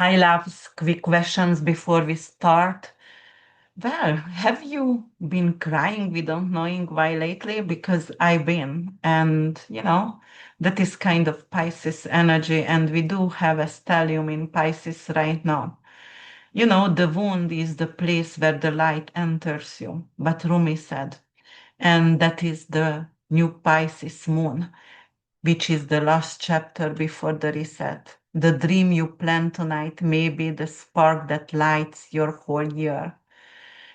I love quick questions before we start. Well, have you been crying without knowing why lately? Because I've been, and that is kind of Pisces energy, and we do have a stellium in Pisces right now. The wound is the place where the light enters you, but Rumi said, and that is the new Pisces moon, which is the last chapter before the reset. The dream you plan tonight may be the spark that lights your whole year.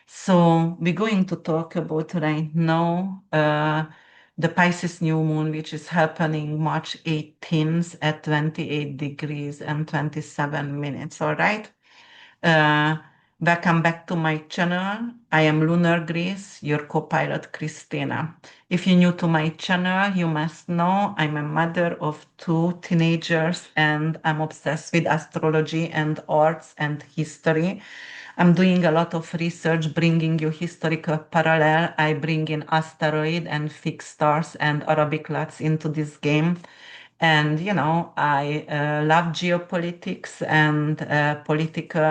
So we're going to talk about right now the Pisces new moon, which is happening March 18th at 28 degrees and 27 minutes. All right. Uh, Welcome back to my channel. I am Lunar Grace, your co-pilot Christina. If you're new to my channel, you must know I'm a mother of two teenagers and I'm obsessed with astrology and arts and history. I'm doing a lot of research, bringing you historical parallel. I bring in asteroid and fixed stars and Arabic lights into this game. And, I love geopolitics and political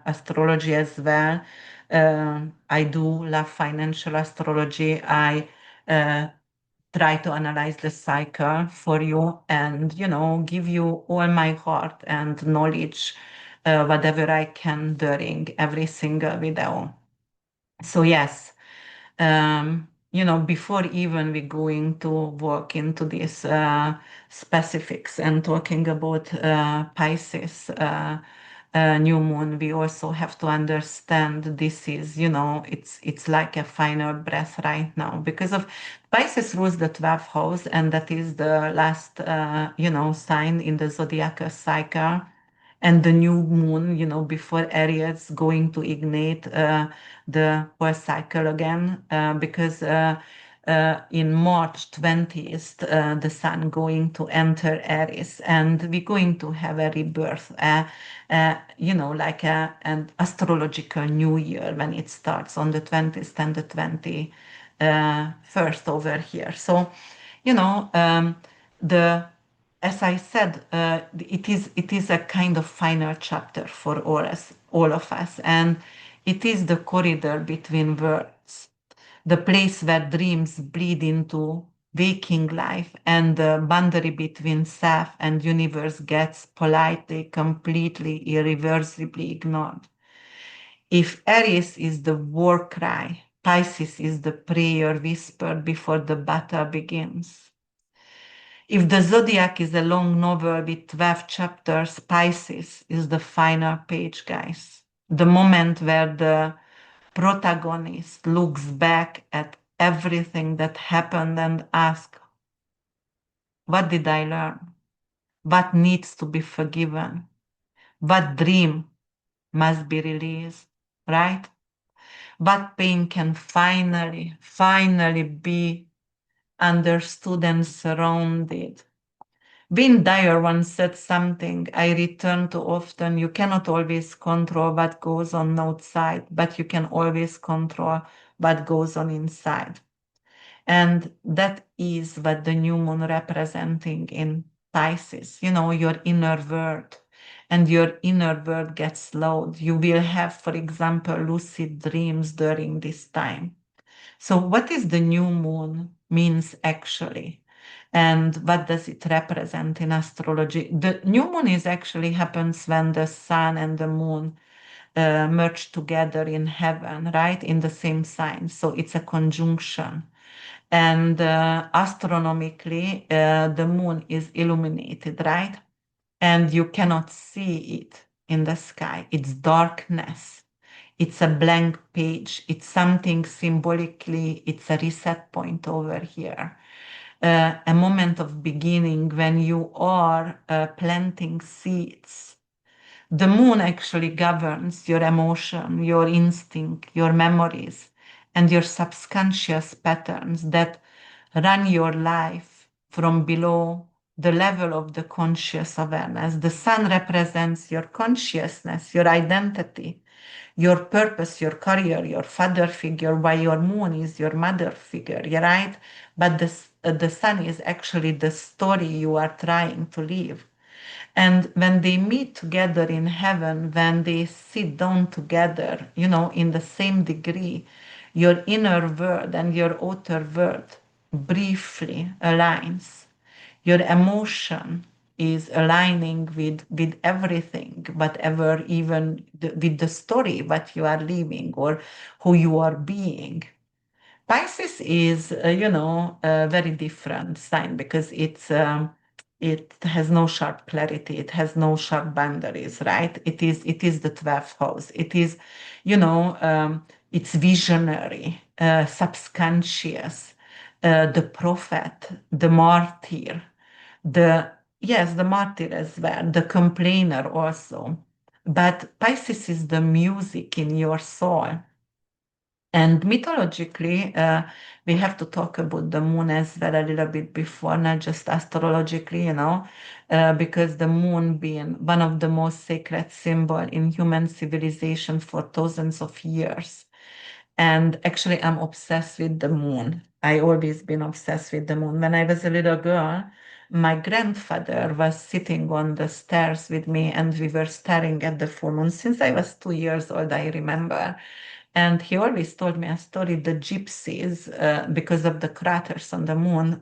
astrology as well. I do love financial astrology. I uh, try to analyze the cycle for you and, give you all my heart and knowledge, whatever I can during every single video. So, yes, before even we going to walk into these specifics and talking about Pisces new moon, we also have to understand this is, it's like a final breath right now because of Pisces rules the 12th house, and that is the last, sign in the zodiac cycle, and the new moon, before Aries going to ignite the whole cycle again, because in March 20th, the sun going to enter Aries, and we're going to have a rebirth, like an astrological new year when it starts on the 20th and the 21st over here. So, the as I said, it is a kind of final chapter for all of us, and it is the corridor between worlds, the place where dreams bleed into waking life, and the boundary between self and universe gets politely, completely, irreversibly ignored. If Aries is the war cry, Pisces is the prayer whispered before the battle begins. If the zodiac is a long novel with 12 chapters, Pisces is the final page, guys. The moment where the protagonist looks back at everything that happened and asks, what did I learn? What needs to be forgiven? What dream must be released, right? What pain can finally be understood and surrounded. Wayne Dyer once said something I return to often. You cannot always control what goes on outside, but you can always control what goes on inside. And that is what the new moon representing in Pisces, your inner world. And your inner world gets loud. You will have, for example, lucid dreams during this time. So, what is the new moon means actually? And what does it represent in astrology? The new moon is actually happens when the sun and the moon merge together in heaven, right? In the same sign. So it's a conjunction. And astronomically, the moon is illuminated, right? And you cannot see it in the sky. It's darkness. It's a blank page. It's something symbolically, it's a reset point over here. A moment of beginning when you are planting seeds. The moon actually governs your emotion, your instinct, your memories, and your subconscious patterns that run your life from below the level of the conscious awareness. The sun represents your consciousness, your identity, your purpose, your career, your father figure, while your moon is your mother figure, right? But the sun is actually the story you are trying to live. And when they meet together in heaven, when they sit down together, in the same degree, your inner world and your outer world briefly aligns. Your emotion is aligning with everything, but ever even with the story what you are living or who you are being. Pisces is, a very different sign because it has no sharp clarity. It has no sharp boundaries, right? It is the 12th house. It's visionary, subconscious, the prophet, the martyr, the yes, the martyr as well, the complainer also. But Pisces is the music in your soul. And mythologically, we have to talk about the moon as well a little bit before, not just astrologically, because the moon being one of the most sacred symbol in human civilization for thousands of years. And actually, I'm obsessed with the moon. I always been obsessed with the moon. When I was a little girl, my grandfather was sitting on the stairs with me, and we were staring at the full moon. Since I was 2 years old, I remember. And he always told me a story, the gypsies, because of the craters on the moon,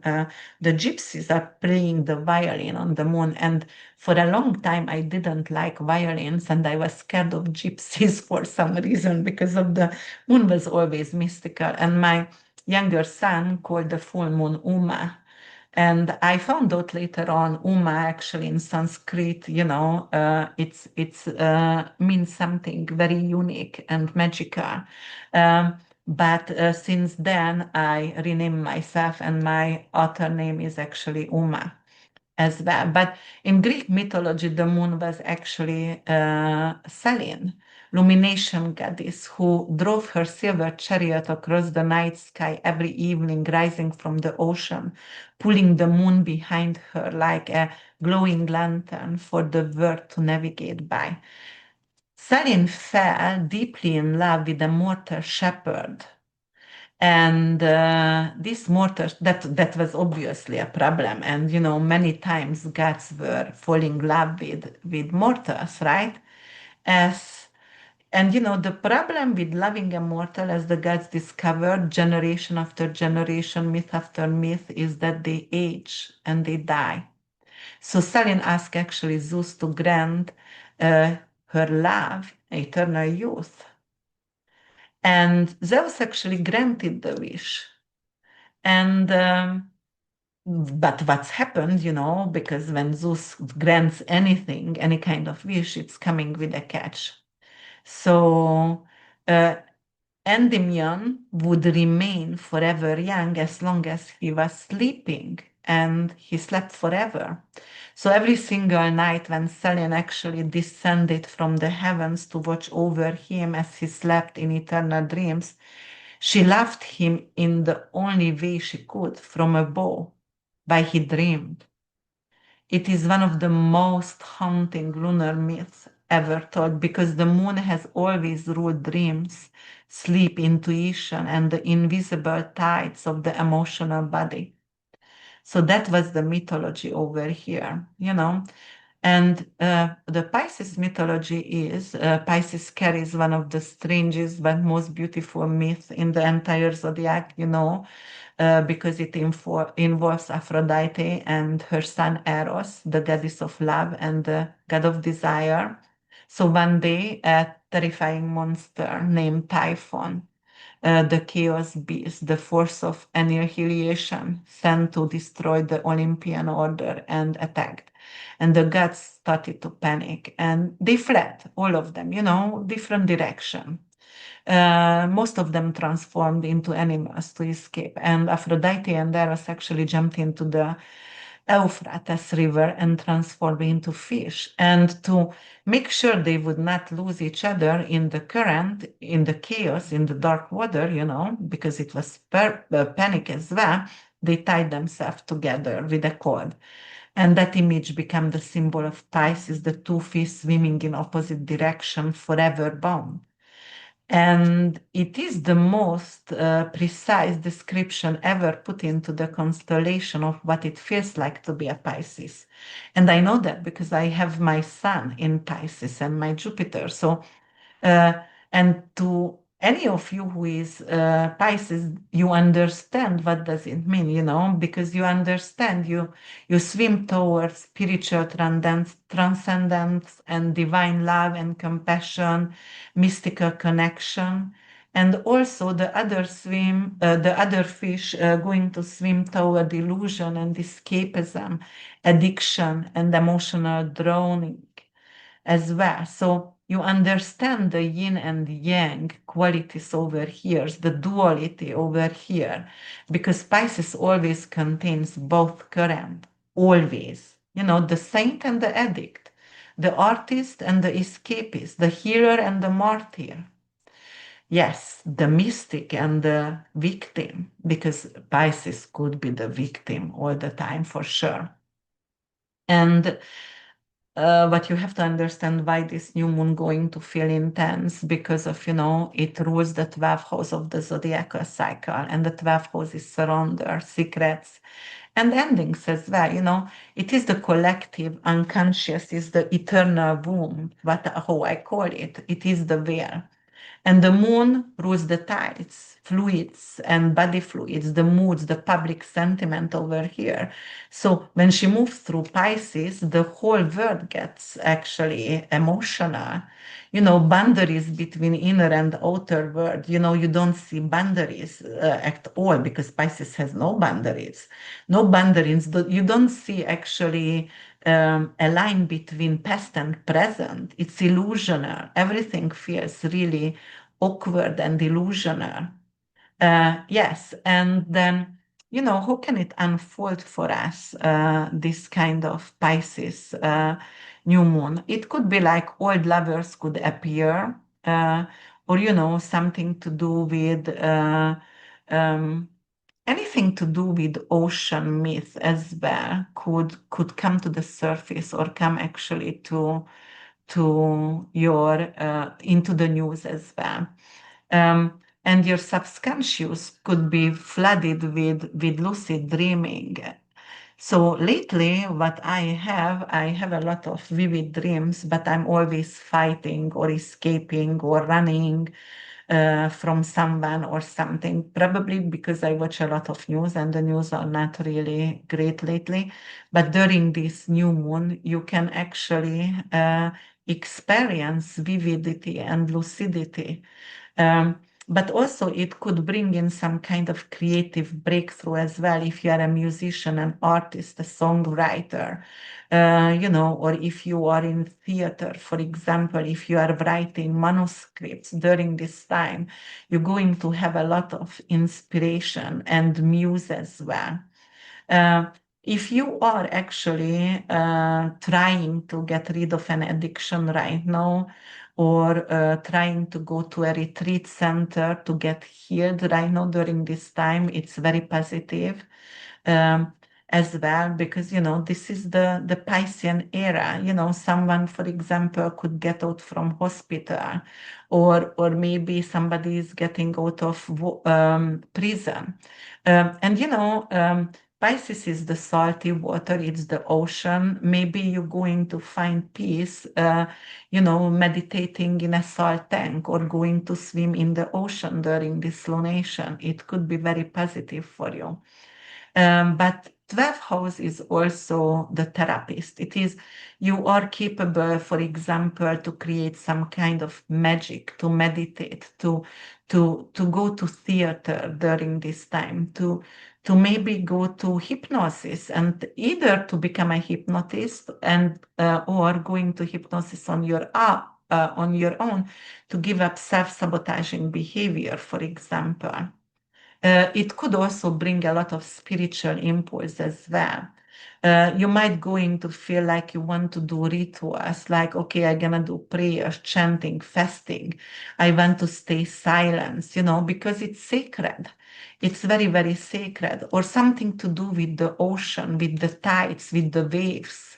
the gypsies are playing the violin on the moon. And for a long time, I didn't like violins and I was scared of gypsies for some reason because of the moon was always mystical. And my younger son called the full moon Uma. And I found out later on, Uma actually in Sanskrit, it's means something very unique and magical. But since then, I renamed myself, and my author name is actually Uma as well. But in Greek mythology, the moon was actually Selene, lunation goddess, who drove her silver chariot across the night sky every evening, rising from the ocean, pulling the moon behind her like a glowing lantern for the world to navigate by. Selene fell deeply in love with a mortal shepherd, and this mortar, that was obviously a problem. And many times gods were falling in love with mortals, right? As and the problem with loving a mortal, as the gods discovered generation after generation, myth after myth, is that they age and they die. So Selene asked actually Zeus to grant her love eternal youth, and Zeus actually granted the wish. And but what's happened, because when Zeus grants anything, any kind of wish, it's coming with a catch. So uh, Endymion would remain forever young as long as he was sleeping, and he slept forever. So every single night when Selene actually descended from the heavens to watch over him as he slept in eternal dreams, she loved him in the only way she could, from a bow, by he dreamed. It is one of the most haunting lunar myths ever told because the moon has always ruled dreams, sleep, intuition, and the invisible tides of the emotional body. So that was the mythology over here. And the Pisces mythology is Pisces carries one of the strangest but most beautiful myths in the entire zodiac, because it involves Aphrodite and her son Eros, the goddess of love and the god of desire. So one day, a terrifying monster named Typhon, the chaos beast, the force of annihilation, sent to destroy the Olympian order and attacked. And the gods started to panic and they fled, all of them, different direction. Most of them transformed into animals to escape. And Aphrodite and Eros actually jumped into the Euphrates River and transformed into fish. And to make sure they would not lose each other in the current, in the chaos, in the dark water, because it was panic as well, they tied themselves together with a cord. And that image became the symbol of Pisces, the two fish swimming in opposite direction, forever bound. And it is the most precise description ever put into the constellation of what it feels like to be a Pisces. And I know that because I have my sun in Pisces and my Jupiter. So uh, and to any of you who is Pisces, you understand what does it mean, because you understand you swim towards spiritual transcendence and divine love and compassion, mystical connection. And also the other fish going to swim toward illusion and escapism, addiction and emotional drowning as well. So you understand the yin and yang qualities over here, the duality over here, because Pisces always contains both current, always. The saint and the addict, the artist and the escapist, the healer and the martyr. Yes, the mystic and the victim, because Pisces could be the victim all the time for sure. And but you have to understand why this new moon going to feel intense because of, it rules the 12th house of the zodiacal cycle, and the 12th house is surrender, secrets, and endings as well. It is the collective unconscious, is the eternal womb, what how I call it. It is the veil. And the moon rules the tides, fluids, and body fluids, the moods, the public sentiment over here. So when she moves through Pisces, the whole world gets actually emotional. Boundaries between inner and outer world. You don't see boundaries at all because Pisces has no boundaries. No boundaries. You don't see actually a line between past and present. It's illusional. Everything feels really awkward and delusional. Yes, and then, how can it unfold for us, this kind of Pisces new moon? It could be like old lovers could appear, or, something to do with um, anything to do with ocean myth as well could come to the surface or come actually to your into the news as well. And your subconscious could be flooded with lucid dreaming. So lately, what I have a lot of vivid dreams, but I'm always fighting or escaping or running from someone or something, probably because I watch a lot of news and the news are not really great lately. But during this new moon, you can actually experience vividity and lucidity. Um, but also, it could bring in some kind of creative breakthrough as well if you are a musician, an artist, a songwriter, or if you are in theater, for example, if you are writing manuscripts during this time, you're going to have a lot of inspiration and muse as well. Uh, if you are actually trying to get rid of an addiction right now, or trying to go to a retreat center to get healed right now during this time, it's very positive um, as well because this is the Piscean era. Someone, for example, could get out from hospital, or maybe somebody is getting out of prison, and Pisces is the salty water, it's the ocean. Maybe you're going to find peace, meditating in a salt tank or going to swim in the ocean during this lunation. It could be very positive for you. But 12th house is also the therapist. It is, you are capable, for example, to create some kind of magic, to meditate, to go to theater during this time, to maybe go to hypnosis and either to become a hypnotist and or going to hypnosis on your own to give up self-sabotaging behavior, for example. It could also bring a lot of spiritual impulse as well. You might going to feel like you want to do rituals, like, okay, I'm gonna do prayers, chanting, fasting. I want to stay silent, because it's sacred. It's very, very sacred. Or something to do with the ocean, with the tides, with the waves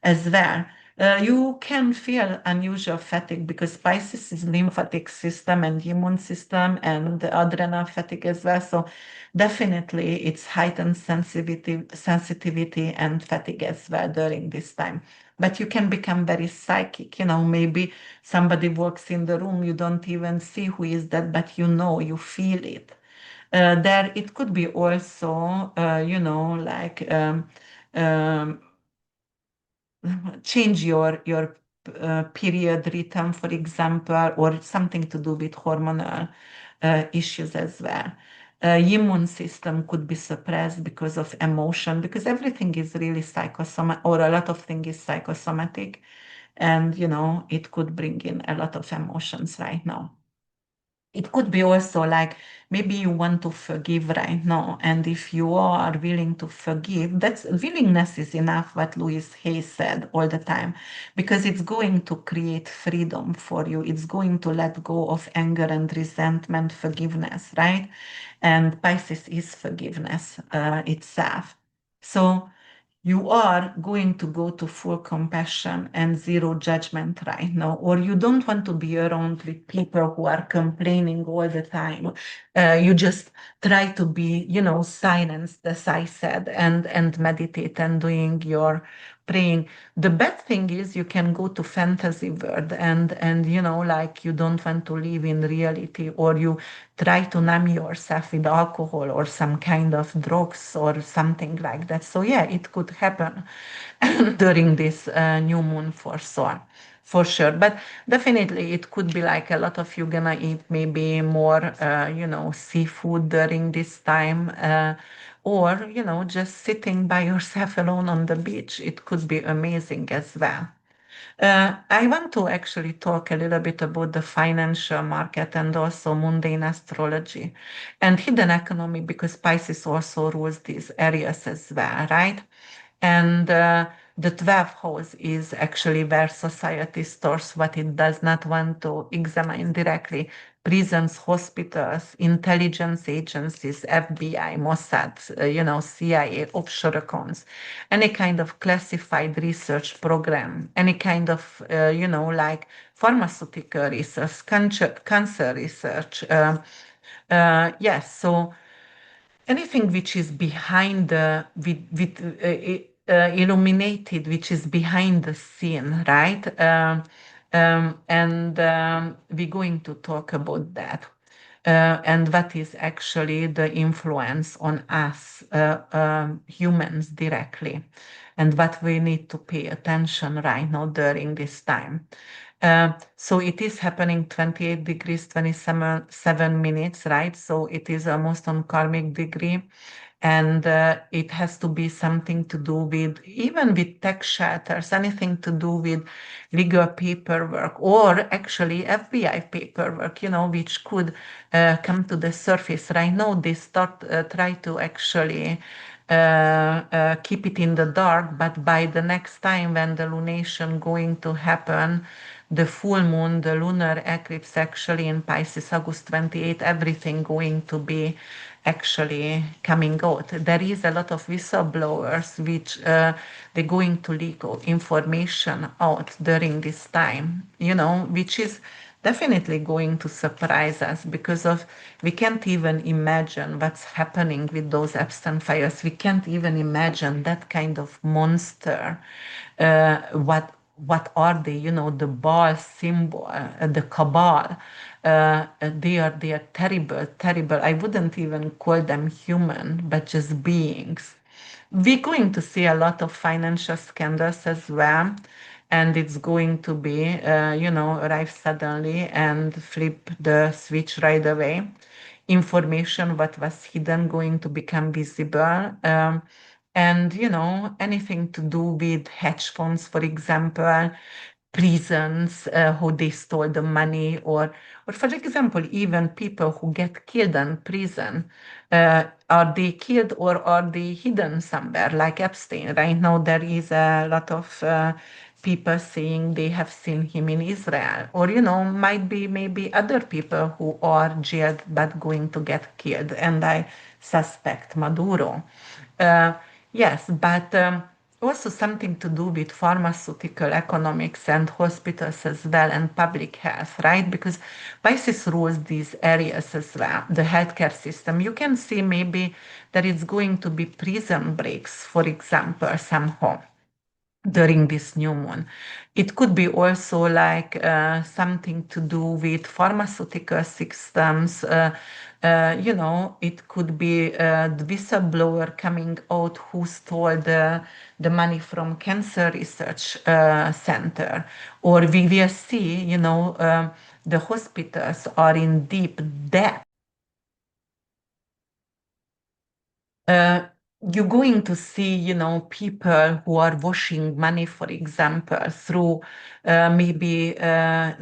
as well. You can feel unusual fatigue because Pisces is lymphatic system and immune system and the adrenal fatigue as well. So definitely it's heightened sensitivity and fatigue as well during this time. But you can become very psychic. Maybe somebody walks in the room, you don't even see who is that, but you feel it. There, it could be also, like um, change your period rhythm, for example, or something to do with hormonal issues as well. Immune system could be suppressed because of emotion, because everything is really psychosomatic, or a lot of things is psychosomatic, and it could bring in a lot of emotions right now. It could be also like maybe you want to forgive right now, and if you are willing to forgive, that's willingness is enough, what Louis Hay said all the time, because it's going to create freedom for you. It's going to let go of anger and resentment, forgiveness, right? And Pisces is forgiveness itself. So you are going to go to full compassion and zero judgment right now, or you don't want to be around with people who are complaining all the time. You just try to be, silenced, as I said, and meditate and doing your praying. The bad thing is you can go to fantasy world and like you don't want to live in reality, or you try to numb yourself with alcohol or some kind of drugs or something like that. So yeah, it could happen during this new moon for sure. For sure, but definitely it could be like a lot of you gonna eat maybe more, seafood during this time, or just sitting by yourself alone on the beach. It could be amazing as well. I want to actually talk a little bit about the financial market and also mundane astrology and hidden economy, because Pisces also rules these areas as well, right? And the 12th house is actually where society stores what it does not want to examine directly. Prisons, hospitals, intelligence agencies, FBI, Mossad, CIA, offshore accounts, any kind of classified research program, any kind of, like pharmaceutical research, cancer research. Yes, so anything which is behind the illuminated, which is behind the scene, right? And we're going to talk about that. And what is actually the influence on us humans directly, and what we need to pay attention right now during this time. So it is happening 28 degrees 27 minutes, right? So it is almost on karmic degree. And it has to be something to do with, even with tax shelters, anything to do with legal paperwork, or actually FBI paperwork, which could come to the surface. Right now, they try to actually keep it in the dark, but by the next time when the lunation going to happen, the full moon, the lunar eclipse actually in Pisces, August 28, everything going to be actually coming out. There is a lot of whistleblowers which they're going to leak information out during this time, which is definitely going to surprise us, because of we can't even imagine what's happening with those Epstein files. We can't even imagine that kind of monster. What are they? The ball symbol, the cabal. They are terrible, terrible. I wouldn't even call them human, but just beings. We're going to see a lot of financial scandals as well, and it's going to be, arrive suddenly and flip the switch right away. Information what was hidden going to become visible. And anything to do with hedge funds, for example, prisons, who they stole the money, or for example, even people who get killed in prison. Are they killed or are they hidden somewhere, like Epstein? Right now, there is a lot of people saying they have seen him in Israel, or might be maybe other people who are jailed but going to get killed, and I suspect Maduro. Uh, yes, but also something to do with pharmaceutical economics and hospitals as well and public health, right? Because Pisces rules these areas as well, the healthcare system. You can see maybe that it's going to be prison breaks, for example, somehow during this new moon. It could be also like something to do with pharmaceutical systems. It could be the whistleblower coming out who stole the money from Cancer Research Center. Or we will see, the hospitals are in deep debt. uh, you're going to see, people who are washing money, for example, through maybe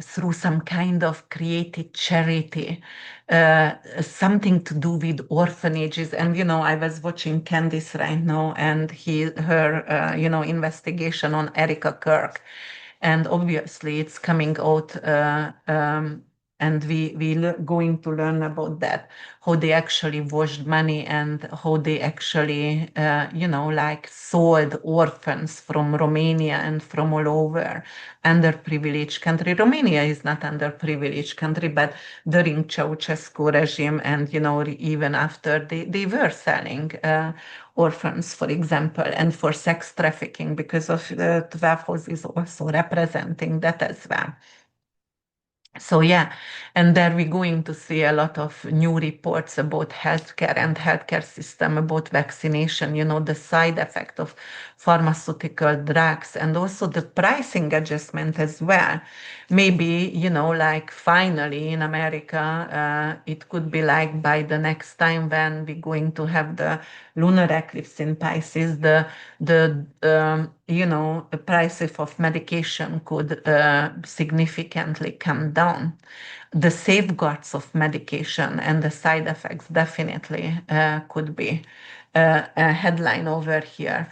through some kind of created charity, something to do with orphanages. And, I was watching Candice right now and her, investigation on Erica Kirk. And obviously it's coming out, and going to learn about that, how they actually washed money and how they actually, like sold orphans from Romania and from all over underprivileged country. Romania is not underprivileged country, but during Ceausescu regime and, even after, they were selling orphans, for example, and for sex trafficking, because of the 12 house is also representing that as well. So yeah, and there we're going to see a lot of new reports about healthcare and healthcare system, about vaccination, the side effect of pharmaceutical drugs, and also the pricing adjustment as well. Maybe, like finally in America, it could be like by the next time when we're going to have the lunar eclipse in Pisces, the prices of medication could significantly come down. The safeguards of medication and the side effects definitely could be a headline over here.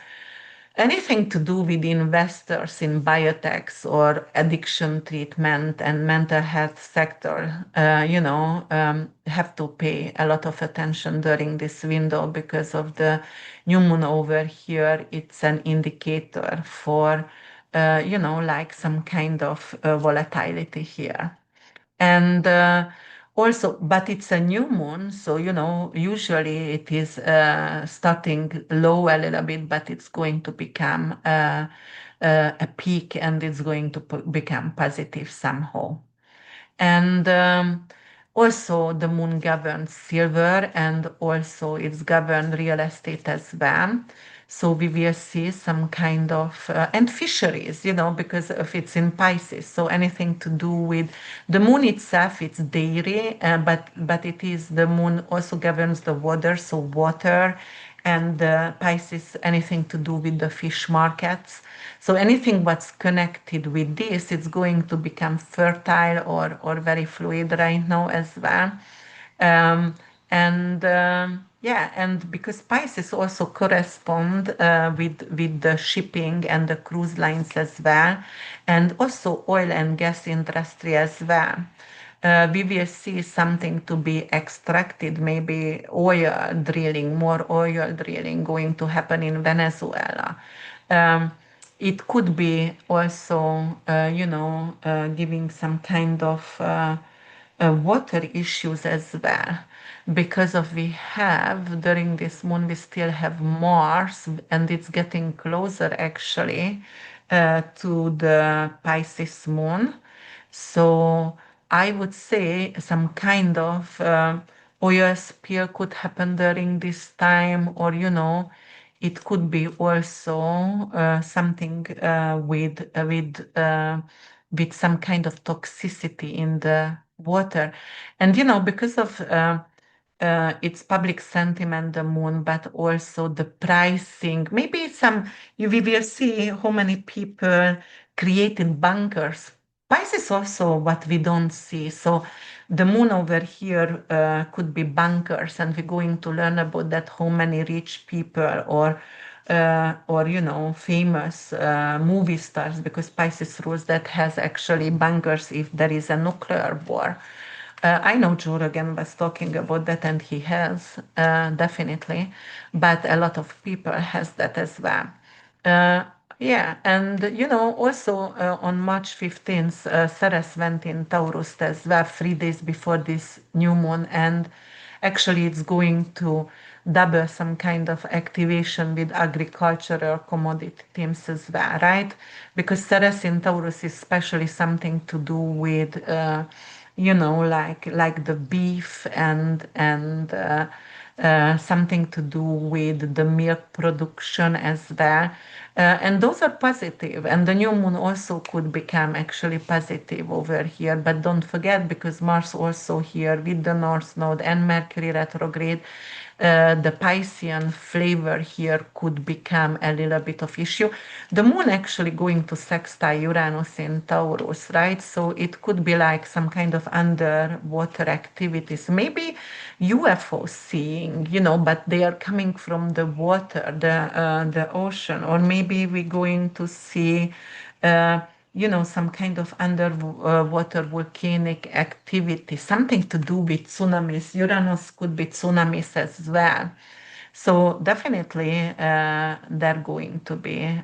Anything to do with investors in biotechs or addiction treatment and mental health sector, have to pay a lot of attention during this window because of the new moon over here. It's an indicator for, like some kind of volatility here. And also, but it's a new moon, so usually it is starting low a little bit, but it's going to become a peak and it's going to become positive somehow. And also, the moon governs silver and also it's governed real estate as well. So we will see some kind of, and fisheries, because of it's in Pisces. So anything to do with the moon itself, it's dairy, but it is the moon also governs the water, so water, and Pisces, anything to do with the fish markets. So anything what's connected with this, it's going to become fertile or very fluid right now as well. Um, and yeah, and because Pisces also correspond with the shipping and the cruise lines as well, and also oil and gas industry as well. We will see something to be extracted, maybe oil drilling, more oil drilling going to happen in Venezuela. Um, it could be also, giving some kind of water issues as well. Because of we have during this moon, we still have Mars, and it's getting closer actually to the Pisces moon. So I would say some kind of oil spill could happen during this time, or it could be also something with some kind of toxicity in the water, and because of its public sentiment, the moon, but also the pricing. Maybe we will see how many people created bunkers. Price is also what we don't see. So the moon over here could be bunkers, and we're going to learn about that. How many rich people or famous movie stars, because Pisces rules that has actually bunkers if there is a nuclear war. I know Joe Rogan was talking about that, and he has definitely, but a lot of people has that as well. Uh, yeah, and also on March 15th, Ceres went in Taurus as well, 3 days before this new moon, and actually it's going to double some kind of activation with agricultural commodity themes as well, right? Because Ceres in Taurus is especially something to do with, like the beef and something to do with the milk production as well. And those are positive. And the new moon also could become actually positive over here. But don't forget, because Mars also here with the North Node and Mercury retrograde, the Piscean flavor here could become a little bit of issue. The moon actually going to sextile Uranus in Taurus, right? So it could be like some kind of underwater activities, maybe UFO seeing, but they are coming from the water, the ocean, or maybe we're going to see. Uh, some kind of underwater volcanic activity, something to do with tsunamis. Uranus could be tsunamis as well. So definitely they're going to be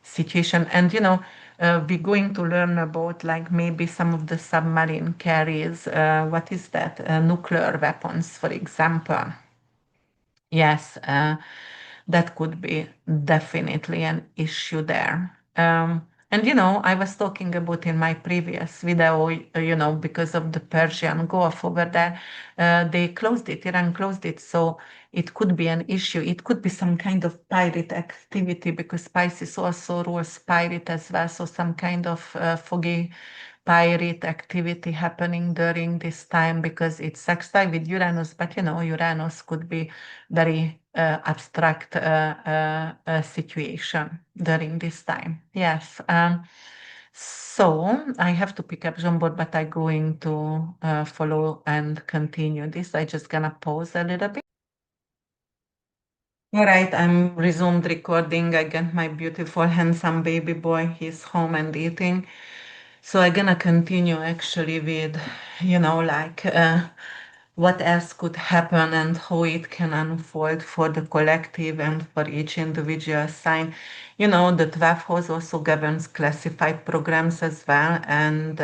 situation. And we're going to learn about like maybe some of the submarine carries. What is that? Nuclear weapons, for example. Yes, that could be definitely an issue there. And I was talking about in my previous video, because of the Persian Gulf over there, they closed it, Iran closed it, so it could be an issue. It could be some kind of pirate activity because Pisces also rules pirate as well, so some kind of foggy pirate activity happening during this time because it's sextile with Uranus, but Uranus could be very abstract situation during this time. Yes. So I have to pick up Jean-Paul, but I'm going to follow and continue this. I just gonna pause a little bit. All right, I'm resumed recording. I got my beautiful, handsome baby boy. He's home and eating. So I'm gonna continue actually with, what else could happen and how it can unfold for the collective and for each individual sign. The 12th house also governs classified programs as well, and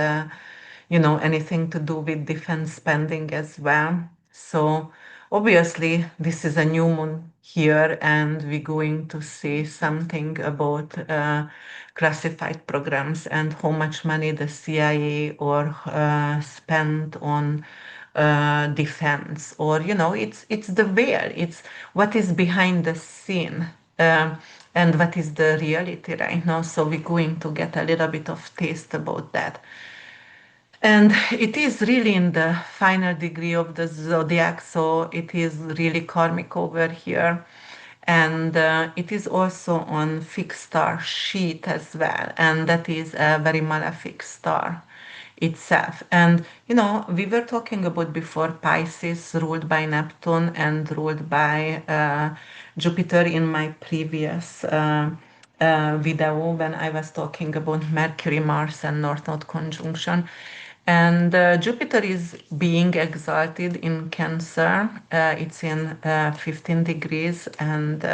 anything to do with defense spending as well. So obviously, this is a new moon here, and we're going to see something about classified programs and how much money the CIA or spent on defense, or it's the veil, it's what is behind the scene. um, and what is the reality right now. So we're going to get a little bit of taste about that. And it is really in the final degree of the zodiac, so it is really karmic over here. And it is also on fixed star sheet as well, and that is a very malefic star itself. And we were talking about before Pisces ruled by Neptune and ruled by Jupiter in my previous video when I was talking about Mercury, Mars, and North Node conjunction. And Jupiter is being exalted in Cancer. It's in 15 degrees, and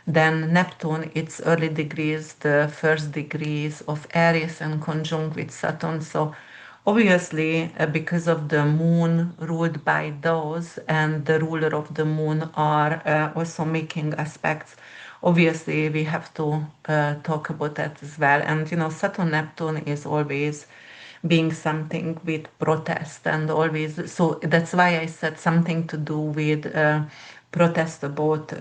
then Neptune, it's early degrees, the first degrees of Aries and conjunct with Saturn. So obviously, because of the moon ruled by those, and the ruler of the moon are also making aspects. Obviously, we have to talk about that as well. And Saturn Neptune is always being something with protest, and always, so that's why I said something to do with protest about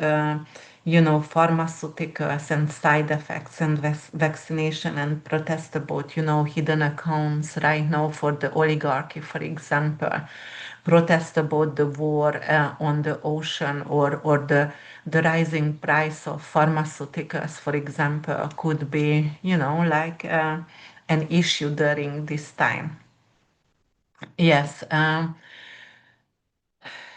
pharmaceuticals and side effects and vaccination, and protest about hidden accounts right now for the oligarchy, for example. Protest about the war on the ocean, or the rising price of pharmaceuticals, for example, could be like an issue during this time. Yes.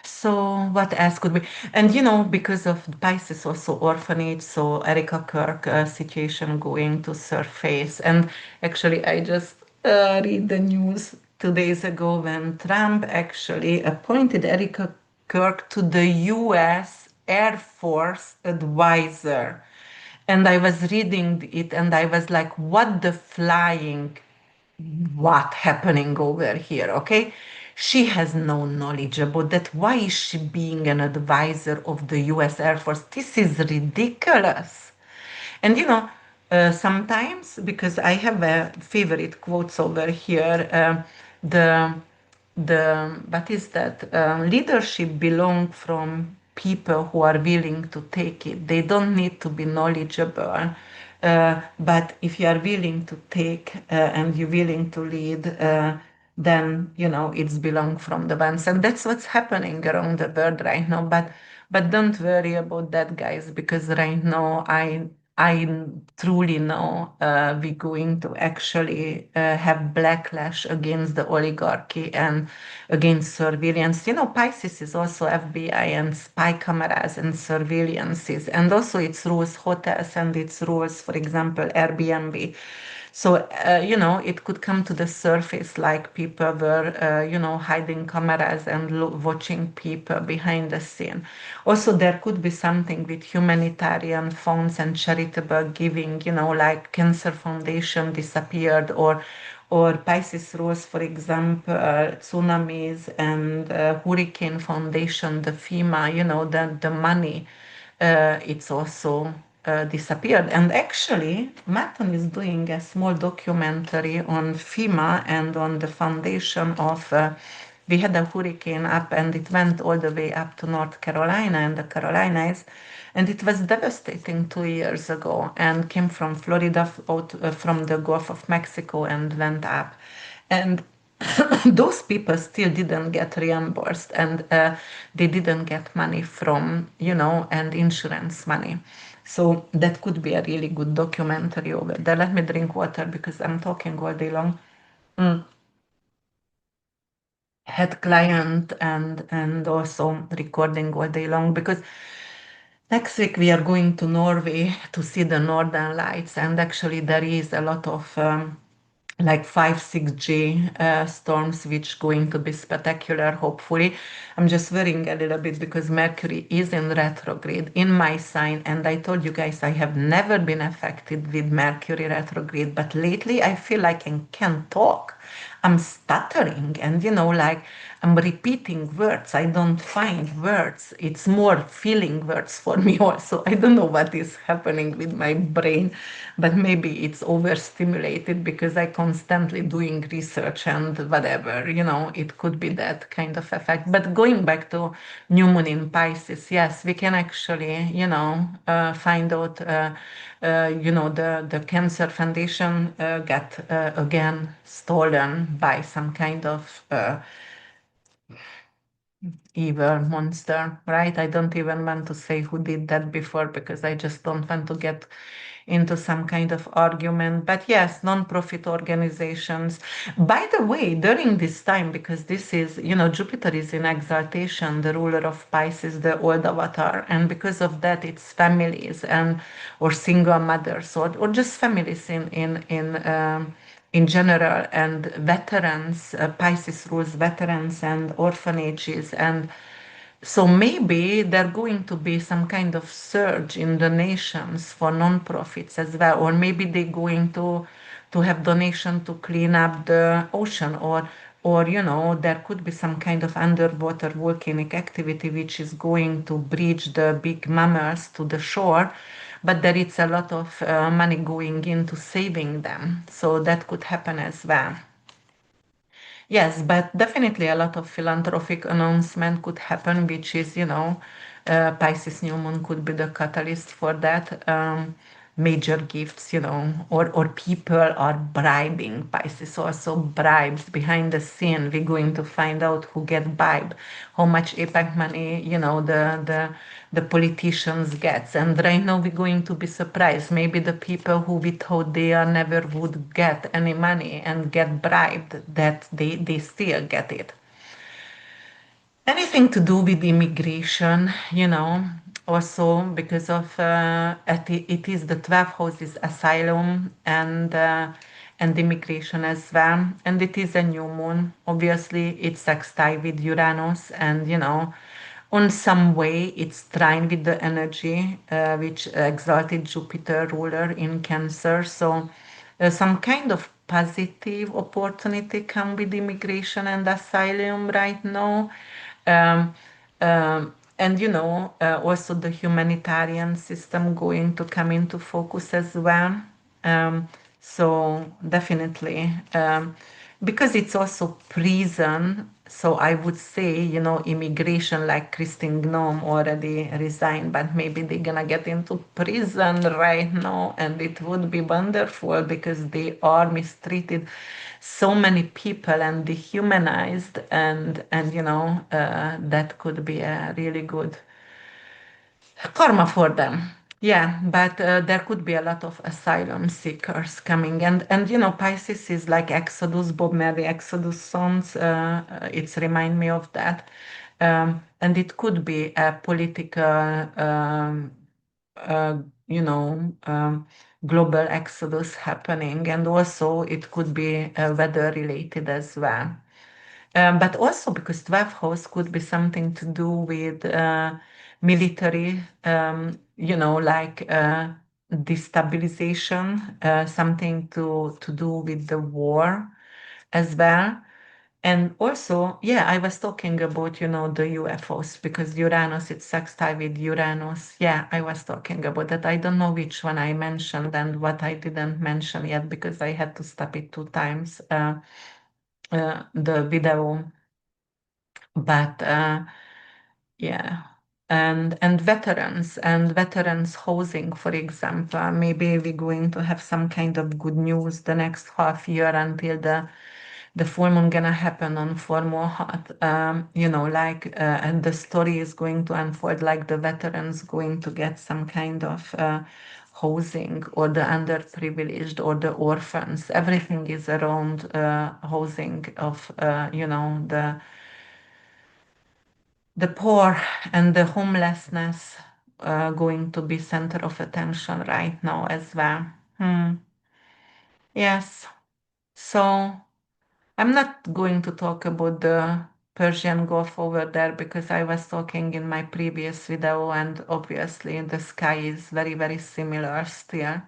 So what else could be? And because of Pisces also orphanage, so Erica Kirk situation going to surface. And actually, I just read the news 2 days ago when Trump actually appointed Erica Kirk to the U.S. Air Force advisor. And I was reading it and I was like, what the flying, what happening over here, okay? She has no knowledge about that. Why is she being an advisor of the US Air Force? This is ridiculous. And sometimes, because I have a favorite quotes over here, the what is that? Leadership belong from people who are willing to take it. They don't need to be knowledgeable, but if you are willing to take and you're willing to lead, then it's belong from the ones, and that's what's happening around the world right now. But don't worry about that, guys, because right now I truly know we're going to actually have backlash against the oligarchy and against surveillance. Pisces is also FBI and spy cameras and surveillances, and also it rules hotels and it rules, for example, Airbnb. So, it could come to the surface like people were, hiding cameras and watching people behind the scene. Also, there could be something with humanitarian funds and charitable giving, like Cancer Foundation disappeared, or Pisces Rose, for example, tsunamis and Hurricane Foundation, the FEMA, the money, it's also disappeared. And actually, Maton is doing a small documentary on FEMA and on the foundation of. We had a hurricane up and it went all the way up to North Carolina and the Carolinas, and it was devastating 2 years ago and came from Florida out from the Gulf of Mexico and went up. And those people still didn't get reimbursed, and they didn't get money from, and insurance money. So that could be a really good documentary over there. Let me drink water because I'm talking all day long. Mm. Had client and also recording all day long because next week we are going to Norway to see the Northern Lights, and actually there is a lot of like 5 6G storms which going to be spectacular, hopefully. I'm just worrying a little bit because Mercury is in retrograde in my sign, and I told you guys I have never been affected with Mercury retrograde, but lately I feel like I can't talk. I'm stuttering and like I'm repeating words. I don't find words. It's more feeling words for me also. I don't know what is happening with my brain, but maybe it's overstimulated because I constantly doing research and whatever, it could be that kind of effect. But going back to new moon in Pisces, yes, we can actually, find out, the Cancer Foundation got again stolen by some kind of evil monster, right? I don't even want to say who did that before because I just don't want to get into some kind of argument. But yes, non-profit organizations. By the way, during this time, because this is, Jupiter is in exaltation, the ruler of Pisces, the old avatar, and because of that, it's families and or single mothers or just families in general, and veterans. Pisces rules veterans and orphanages, and so maybe there going to be some kind of surge in donations for non-profits as well, or maybe they're going to have donation to clean up the ocean, or there could be some kind of underwater volcanic activity which is going to bridge the big mammals to the shore, but there is a lot of money going into saving them, so that could happen as well. Yes, but definitely a lot of philanthropic announcement could happen, which is, Pisces new moon could be the catalyst for that. Major gifts, or people are bribing. Pisces also bribes behind the scene. We're going to find out who get bribed, how much APEC money, the politicians gets. And right now we're going to be surprised. Maybe the people who we thought they are never would get any money and get bribed, that they still get it. Anything to do with immigration, also because of it is the 12th house is asylum and immigration as well, and it is a new moon. Obviously, it's sextile with Uranus, and On some way, it's trying with the energy, which exalted Jupiter ruler in Cancer. So some kind of positive opportunity come with immigration and asylum right now. Um, and also the humanitarian system going to come into focus as well. Um, so definitely, because it's also prison. So I would say, immigration, like Christine Gnome already resigned, but maybe they're gonna get into prison right now, and it would be wonderful because they are mistreated so many people and dehumanized, and that could be a really good karma for them. Yeah, but there could be a lot of asylum seekers coming, and Pisces is like Exodus, Bob Marley Exodus songs. It's remind me of that, and it could be a political, uh, you know, um, global exodus happening, and also it could be weather related as well. But also because 12th house could be something to do with military, like destabilization, something to do with the war as well. And also, yeah, I was talking about, the UFOs because Uranus, it's sextile with Uranus. Yeah, I was talking about that. I don't know which one I mentioned and what I didn't mention yet because I had to stop it 2 times. The video, but yeah, and veterans housing, for example, maybe we're going to have some kind of good news the next half year until the full moon gonna happen on full moon hot. And the story is going to unfold like the veterans going to get some kind of housing, or the underprivileged, or the orphans. Everything is around housing of the poor and the homelessness, going to be center of attention right now as well. Hmm. Yes. So I'm not going to talk about the Persian Gulf over there because I was talking in my previous video, and obviously the sky is very, very similar still,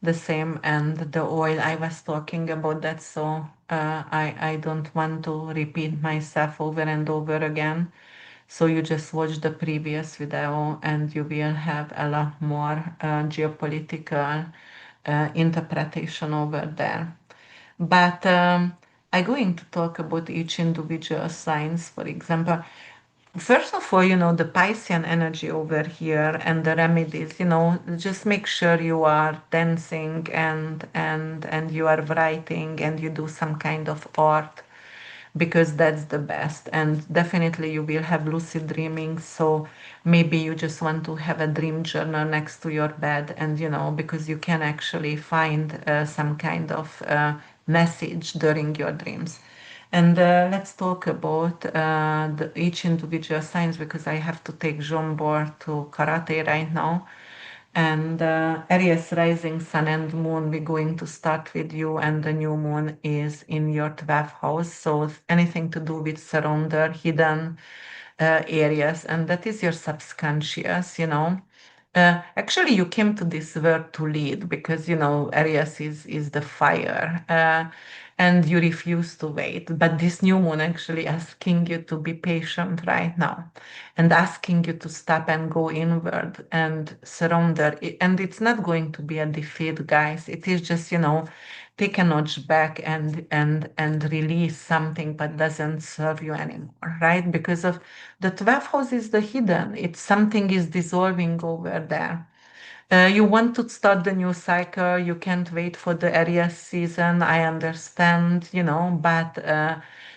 the same, and the oil I was talking about that. So I don't want to repeat myself over and over again. So you just watch the previous video and you will have a lot more geopolitical interpretation over there. But I'm going to talk about each individual signs, for example. First of all, the Piscean energy over here and the remedies, just make sure you are dancing and you are writing and you do some kind of art because that's the best. And definitely you will have lucid dreaming. So maybe you just want to have a dream journal next to your bed, and because you can actually find some kind of message during your dreams. And let's talk about each individual signs because I have to take Jean to karate right now. And Aries rising, sun and moon, we're going to start with you, and the new moon is in your 12th house. So anything to do with surrender, hidden areas, and that is your subconscious. Actually, you came to this world to lead because Aries is the fire, and you refuse to wait. But this new moon actually asking you to be patient right now, and asking you to stop and go inward and surrender. And it's not going to be a defeat, guys. It is just take a notch back and release something that doesn't serve you anymore, right? Because of the 12th house is the hidden. It's something is dissolving over there. You want to start the new cycle. You can't wait for the Aries season. I understand, but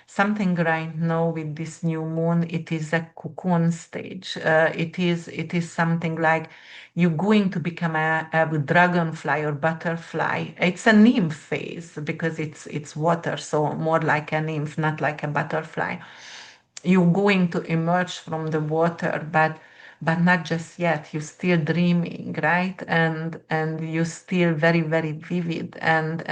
something right now with this new moon, it is a cocoon stage. It is something like you're going to become a dragonfly or butterfly. It's a nymph phase because it's water, so more like a nymph, not like a butterfly. You're going to emerge from the water, but not just yet. You're still dreaming, right? And you're still very, very vivid and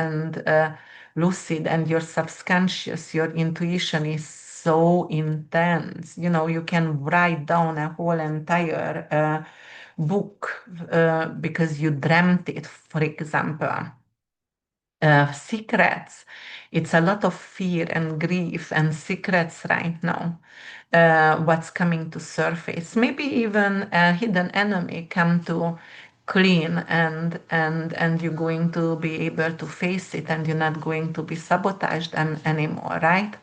lucid, and your subconscious, your intuition is so intense. You can write down a whole entire book because you dreamt it, for example. Secrets. It's a lot of fear and grief and secrets right now. What's coming to surface? Maybe even a hidden enemy come to clean, and you're going to be able to face it, and you're not going to be sabotaged anymore, right?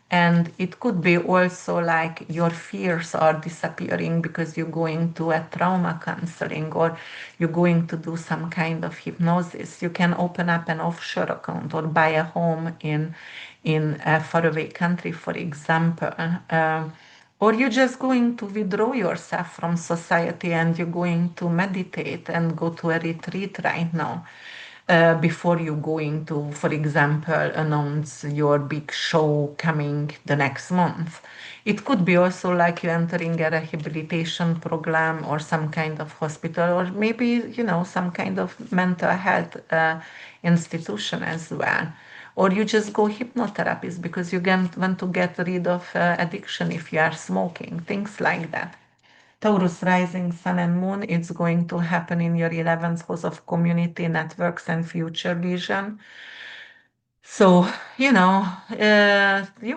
And it could be also like your fears are disappearing because you're going to a trauma counseling, or you're going to do some kind of hypnosis. You can open up an offshore account or buy a home in a faraway country, for example. Or you're just going to withdraw yourself from society, and you're going to meditate and go to a retreat right now, before you going to, for example, announce your big show coming the next month. It could be also like you entering a rehabilitation program or some kind of hospital, or maybe, some kind of mental health institution as well. Or you just go hypnotherapist because you want to get rid of addiction if you are smoking, things like that. Taurus rising, sun and moon, it's going to happen in your 11th house of community, networks, and future vision. So, you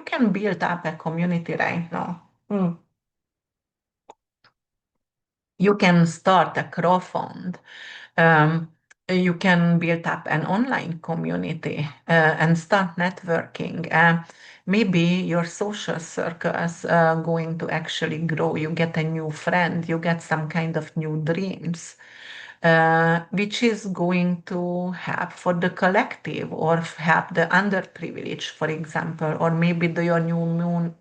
can build up a community right now. You can start a crowdfund. Um, you can build up an online community and start networking. Maybe your social circles are going to actually grow. You get a new friend, you get some kind of new dreams, which is going to help for the collective or help the underprivileged, for example. Or maybe your new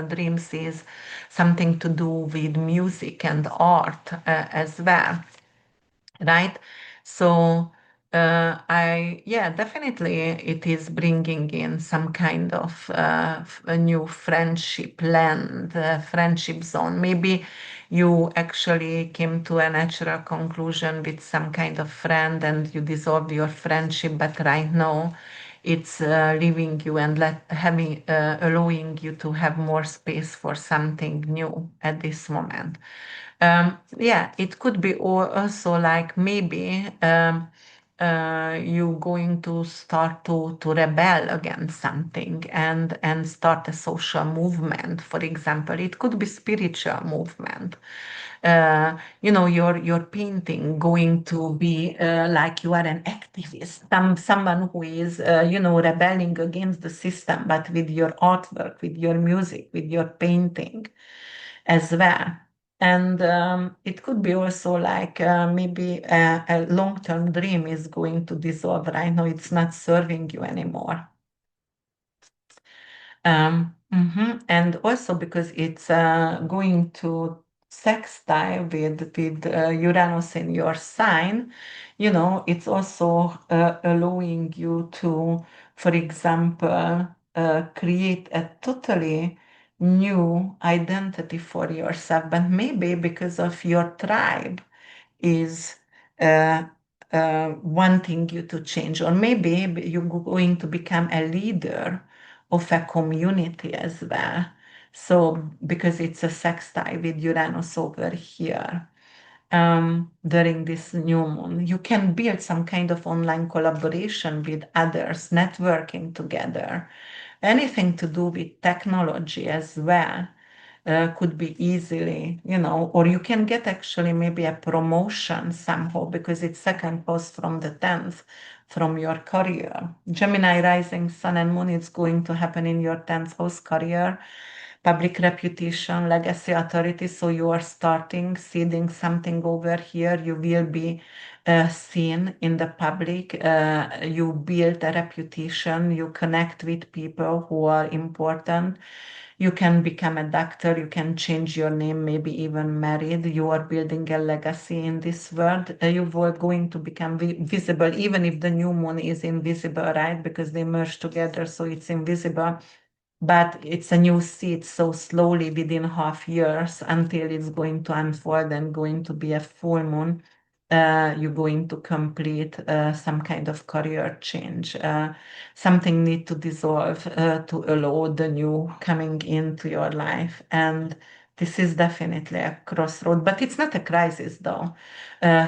dreams is something to do with music and art as well, right? So yeah, definitely it is bringing in some kind of a new friendship land, friendship zone. Maybe you actually came to a natural conclusion with some kind of friend and you dissolved your friendship, but right now it's leaving you and allowing you to have more space for something new at this moment. Yeah, it could be also like maybe you going to start to rebel against something and start a social movement, for example. It could be spiritual movement. Your painting going to be like you are an activist, someone who is rebelling against the system, but with your artwork, with your music, with your painting as well. And it could be also like maybe a long-term dream is going to dissolve right now. It's not serving you anymore. And also because it's going to sextile with Uranus in your sign, it's also allowing you to, for example, create a totally new identity for yourself, but maybe because of your tribe is uh, wanting you to change, or maybe you're going to become a leader of a community as well. So, because it's a sextile with Uranus over here, during this new moon, you can build some kind of online collaboration with others, networking together, anything to do with technology as well. Could be easily, or you can get actually maybe a promotion somehow because it's second post from the 10th from your career. Gemini rising, sun and moon, it's going to happen in your 10th house career, public reputation, legacy, authority. So you are starting, seeding something over here. You will be seen in the public. You build a reputation. You connect with people who are important. You can become a doctor, you can change your name, maybe even married. You are building a legacy in this world. You are going to become visible, even if the new moon is invisible, right? Because they merge together, so it's invisible. But it's a new seed, so slowly within half years until it's going to unfold and going to be a full moon. you're going to complete some kind of career change. Something need to dissolve to allow the new coming into your life. And this is definitely a crossroad, but it's not a crisis though.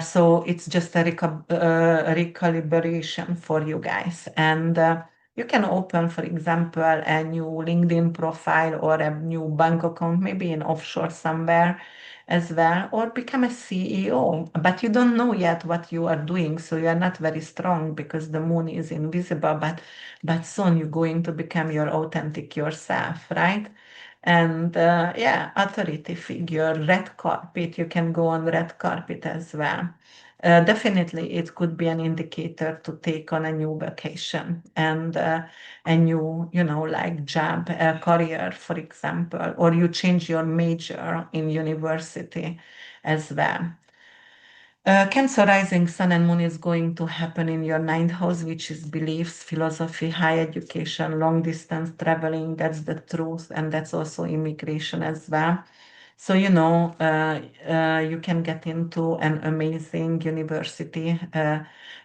So it's just a recalibration for you guys. And you can open, for example, a new LinkedIn profile or a new bank account, maybe in offshore somewhere as well, or become a CEO. But you don't know yet what you are doing, so you are not very strong because the moon is invisible. But soon you're going to become your authentic yourself, right? And yeah, authority figure, red carpet. You can go on red carpet as well. Definitely, it could be an indicator to take on a new vacation and a new, like job, career, for example, or you change your major in university as well. Cancer rising sun and moon is going to happen in your ninth house, which is beliefs, philosophy, high education, long distance traveling. That's the truth, and that's also immigration as well. So, you can get into an amazing university.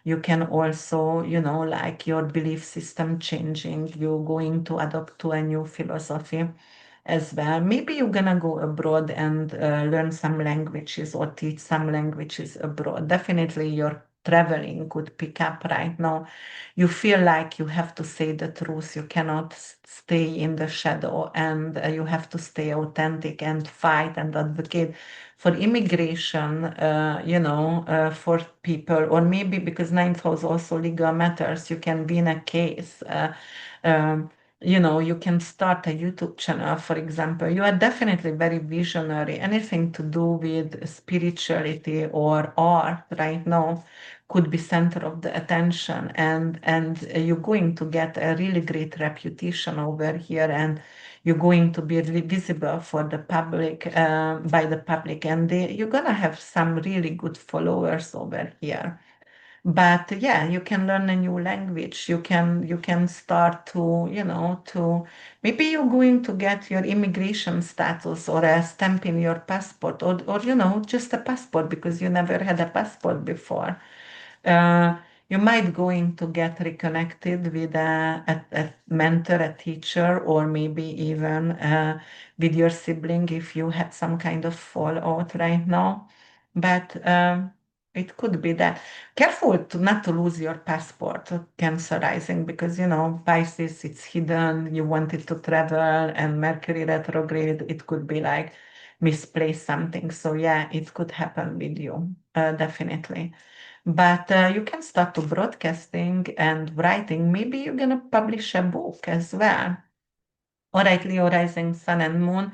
You can also, like your belief system changing. You're going to adopt to a new philosophy as well. Maybe you're gonna go abroad and learn some languages or teach some languages abroad. Definitely your traveling could pick up right now. You feel like you have to say the truth. You cannot stay in the shadow, and you have to stay authentic and fight and advocate for immigration, for people, or maybe because ninth house also legal matters, you can be in a case. Um, you can start a YouTube channel, for example. You are definitely very visionary. Anything to do with spirituality or art right now could be center of the attention, and you're going to get a really great reputation over here, and you're going to be really visible for the public, by the public, and you're gonna have some really good followers over here. But yeah, you can learn a new language. You can start to, to maybe you're going to get your immigration status or a stamp in your passport, or just a passport because you never had a passport before. uh, you might going to get reconnected with a mentor, a teacher, or maybe even with your sibling if you had some kind of fallout right now. But it could be that. Careful to not to lose your passport, Cancer rising, because Pisces, it's hidden. You wanted to travel, and Mercury retrograde, it could be like misplace something. So yeah, it could happen with you, definitely. But you can start to broadcasting and writing. Maybe you're gonna publish a book as well. All right, Leo rising sun and moon.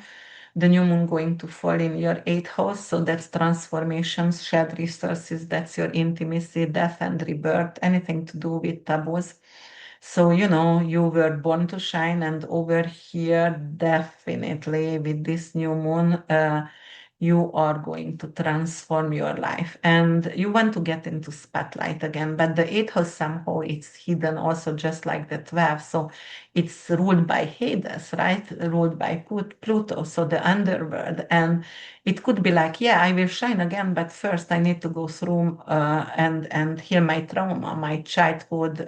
The new moon going to fall in your eighth house. So that's transformations, shared resources. That's your intimacy, death and rebirth. Anything to do with taboos. So, you were born to shine, and over here, definitely with this new moon, you are going to transform your life, and you want to get into spotlight again. But the eighth house somehow it's hidden also, just like the 12. So it's ruled by Hades, right? Ruled by Pluto, so the underworld. And it could be like, yeah, I will shine again, but first I need to go through and heal my trauma, my childhood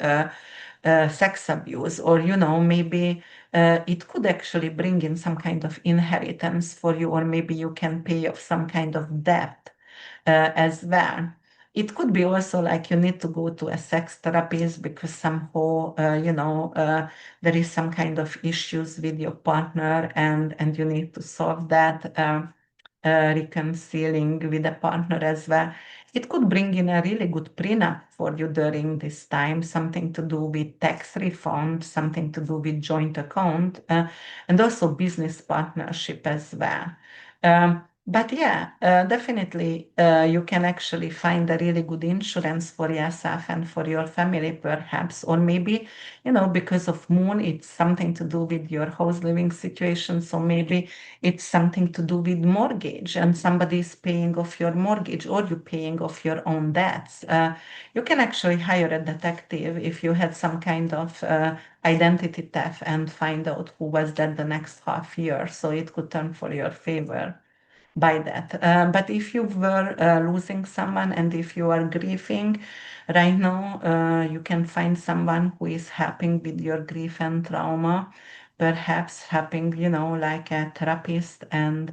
sex abuse, or maybe it could actually bring in some kind of inheritance for you, or maybe you can pay off some kind of debt as well. It could be also like you need to go to a sex therapist because somehow, there is some kind of issues with your partner, and you need to solve that. Reconciling with a partner as well. It could bring in a really good prenup for you during this time, something to do with tax refund, something to do with joint account, and also business partnership as well. But yeah, definitely you can actually find a really good insurance for yourself and for your family, perhaps, or maybe, because of moon, it's something to do with your house living situation. So maybe it's something to do with mortgage, and somebody is paying off your mortgage, or you paying off your own debts. You can actually hire a detective if you had some kind of identity theft and find out who was that the next half year. So it could turn for your favor by that. But if you were losing someone and if you are grieving right now, you can find someone who is helping with your grief and trauma, perhaps helping, like a therapist, and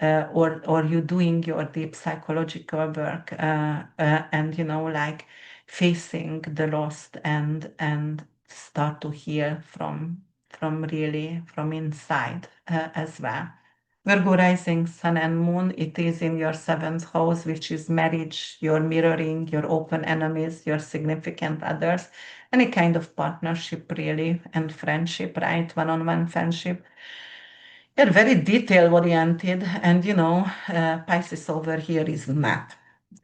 or you doing your deep psychological work, and like facing the lost and start to heal from really from inside as well. Virgo rising, sun and moon, it is in your seventh house, which is marriage, your mirroring, your open enemies, your significant others, any kind of partnership, really, and friendship, right? One on one friendship. You're very detail oriented, and Pisces over here is not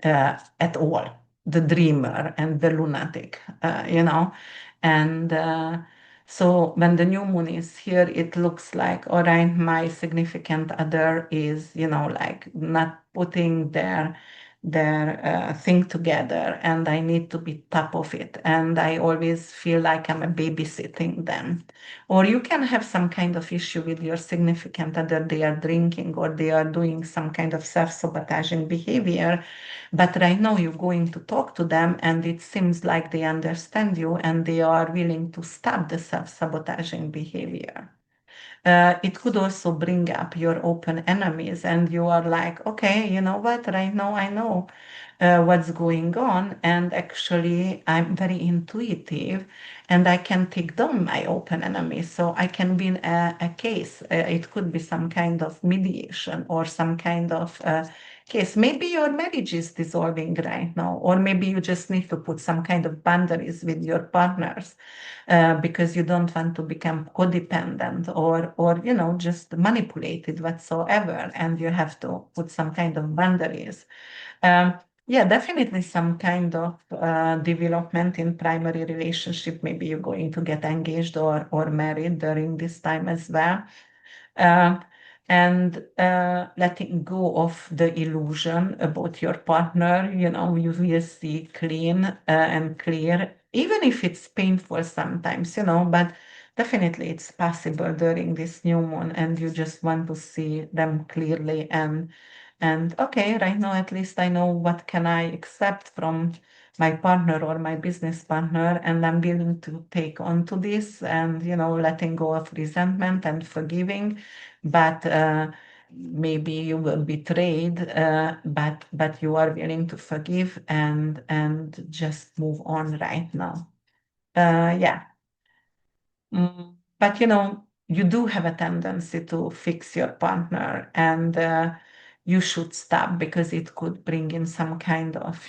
at all the dreamer and the lunatic, and so when the new moon is here, it looks like, all right, my significant other is, like not putting their thing together, and I need to be top of it, and I always feel like I'm a babysitting them. Or you can have some kind of issue with your significant other, they are drinking or they are doing some kind of self-sabotaging behavior, but right now you're going to talk to them and it seems like they understand you and they are willing to stop the self-sabotaging behavior. It could also bring up your open enemies, and you are like, okay, you know what, right now I know what's going on, and actually I'm very intuitive and I can take down my open enemies, so I can win a case. It could be some kind of mediation or some kind of case. Maybe your marriage is dissolving right now, or maybe you just need to put some kind of boundaries with your partners because you don't want to become codependent or just manipulated whatsoever, and you have to put some kind of boundaries. Um, yeah, definitely some kind of development in primary relationship. Maybe you're going to get engaged or married during this time as well. Uh, and letting go of the illusion about your partner, you will see clean and clear, even if it's painful sometimes, but definitely it's possible during this new moon, and you just want to see them clearly and okay, right now at least I know what can I accept from my partner or my business partner, and I'm willing to take on to this, and letting go of resentment and forgiving. But maybe you were betrayed, but you are willing to forgive and just move on right now. Yeah. But you do have a tendency to fix your partner, and you should stop because it could bring in some kind of,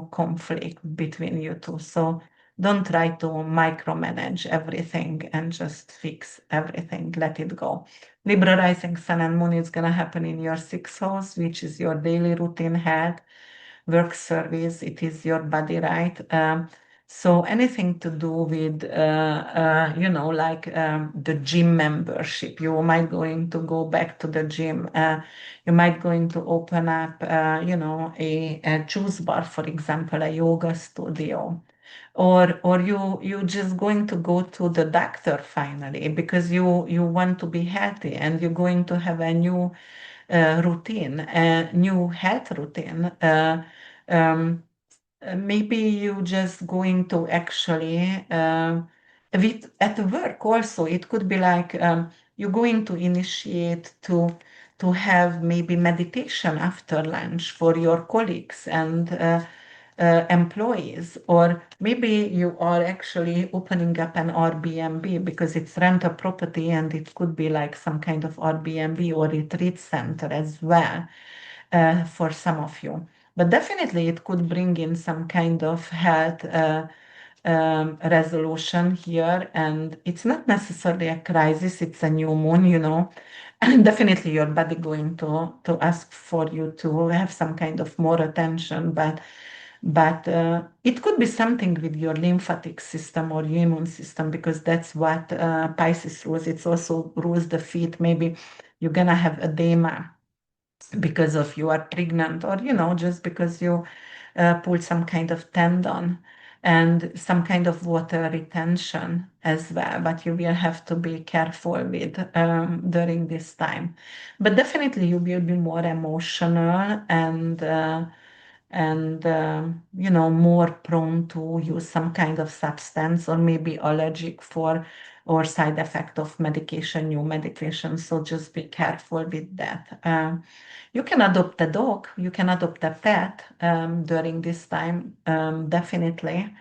conflict between you two. So don't try to micromanage everything and just fix everything. Let it go. Libra rising sun and moon is going to happen in your sixth house, which is your daily routine, health, work, service. It is your body, right? So anything to do with, like the gym membership, you might going to go back to the gym. You might going to open up, a juice bar, for example, a yoga studio, or you just going to go to the doctor finally because you want to be healthy, and you're going to have a new routine, a new health routine. Um, Maybe you just going to actually at work also. It could be like you're going to initiate to have maybe meditation after lunch for your colleagues and employees, or maybe you are actually opening up an Airbnb because it's rent a property, and it could be like some kind of Airbnb or retreat center as well for some of you. But definitely, it could bring in some kind of health resolution here, and it's not necessarily a crisis. It's a new moon, and definitely your body going to ask for you to have some kind of more attention, but it could be something with your lymphatic system or your immune system, because that's what Pisces rules. It's also rules the feet. Maybe you're gonna have edema because of you are pregnant, or just because you pulled some kind of tendon. and some kind of water retention as well, but you will have to be careful with during this time. But definitely you will be more emotional and more prone to use some kind of substance or maybe allergic for or side effect of medication, new medication. So just be careful with that. You can adopt a dog, you can adopt a pet during this time, definitely.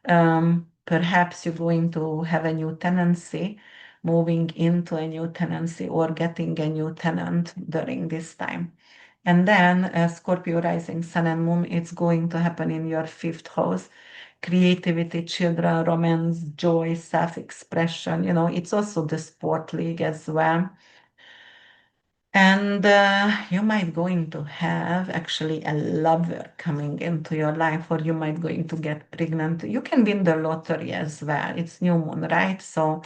Perhaps you're going to have a new tenancy, moving into a new tenancy or getting a new tenant during this time. And then Scorpio rising sun and moon, it's going to happen in your fifth house. Creativity, children, romance, joy, self-expression. It's also the sport league as well. And you might going to have actually a lover coming into your life, or you might going to get pregnant. You can win the lottery as well. It's new moon, right? So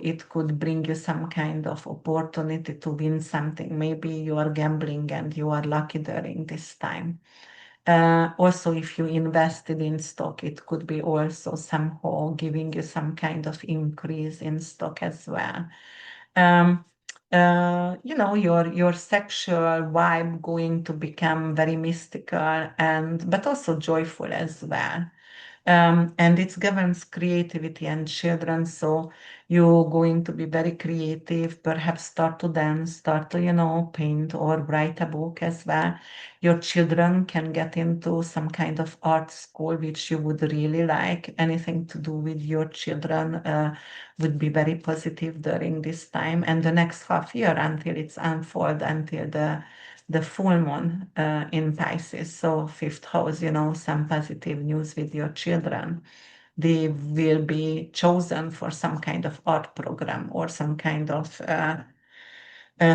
it could bring you some kind of opportunity to win something. Maybe you are gambling and you are lucky during this time. Also, if you invested in stock, it could be also somehow giving you some kind of increase in stock as well. Um, your sexual vibe going to become very mystical and but also joyful as well. And it governs creativity and children. So you're going to be very creative, perhaps start to dance, start to, paint or write a book as well. Your children can get into some kind of art school, which you would really like. Anything to do with your children would be very positive during this time. And the next half year until it's unfold, until the full moon in Pisces, so fifth house, some positive news with your children. They will be chosen for some kind of art program or some kind of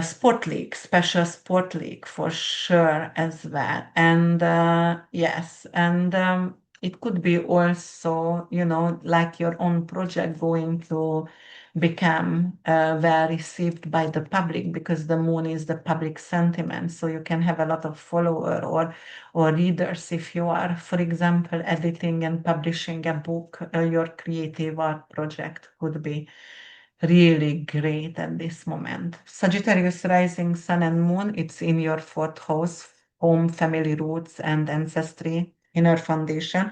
sport league, special sport league for sure as well. And yes, and it could be also, like your own project going to become well received by the public because the moon is the public sentiment. So you can have a lot of follower or readers if you are, for example, editing and publishing a book. Your creative art project could be really great at this moment. Sagittarius rising sun and moon, it's in your fourth house, home, family roots, and ancestry, inner foundation.